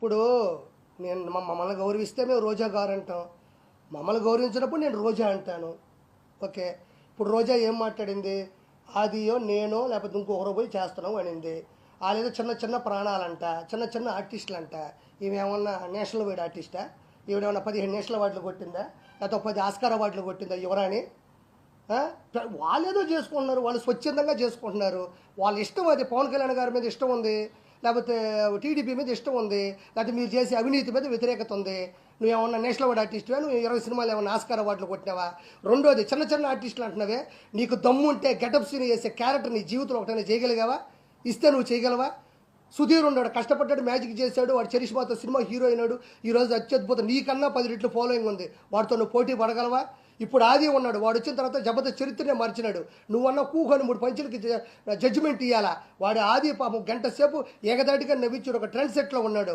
ఇప్పుడు నేను మమ్మల్ని గౌరవిస్తే మేము రోజా గారు అంటాం. మమ్మల్ని గౌరవించినప్పుడు నేను రోజా అంటాను. ఓకే. ఇప్పుడు రోజా ఏం మాట్లాడింది? ఆదియో నేనో లేకపోతే ఇంకొకరు పోయి చేస్తున్నాం అనింది. వాళ్ళేదో చిన్న చిన్న ప్రాణాలంట, చిన్న చిన్న ఆర్టిస్టులంట. ఈమెమన్నా నేషనల్ వైడ్ ఆర్టిస్టా? ఈవిడేమన్నా 15 నేషనల్ అవార్డులు కొట్టిందా? లేకపోతే 10 ఆస్కార్ అవార్డులు కొట్టిందా యువరాణి? వాళ్ళేదో చేసుకుంటున్నారు, వాళ్ళు స్వచ్ఛందంగా చేసుకుంటున్నారు. వాళ్ళ ఇష్టం అది. పవన్ కళ్యాణ్ గారి మీద ఇష్టం ఉంది, లేకపోతే టీడీపీ మీద ఇష్టం ఉంది, లేకపోతే మీరు చేసే అవినీతి మీద వ్యతిరేకత ఉంది. నువ్వేమన్నా నేషనల్ అవార్డు ఆర్టిస్టువా? నువ్వు 20 సినిమాలు ఏమన్నా ఆస్కార్ అవార్డులు కొట్టినావా? రెండోది, చిన్న చిన్న ఆర్టిస్టులు అంటున్నావే, నీకు దమ్ము ఉంటే గెటప్ సీన్ చేసే క్యారెక్టర్ నీ జీవితంలో ఒకటైనా చేయగలిగావా? ఇస్తే నువ్వు చేయగలవా? సుధీర్ ఉన్నాడు, కష్టపడ్డాడు, మ్యాజిక్ చేశాడు, వాడు చరిష్మాతో సినిమా హీరో అయినాడు. ఈరోజు అత్యద్భుతం, నీకన్నా 10 రెట్లు ఫాలోయింగ్ ఉంది. వాడితో నువ్వు పోటీ పడగలవా? ఇప్పుడు ఆది ఉన్నాడు, వాడు వచ్చిన తర్వాత జబర్దస్త్ చరిత్రనే మార్చినాడు. నువ్వన్నా కూకొని 3 పంచులకి జడ్జిమెంట్ ఇవ్వాలా? వాడు ఆది పాపం గంట సేపు ఏకదాటిగా నవ్వించాడు, ఒక ట్రెండ్ సెట్లో ఉన్నాడు.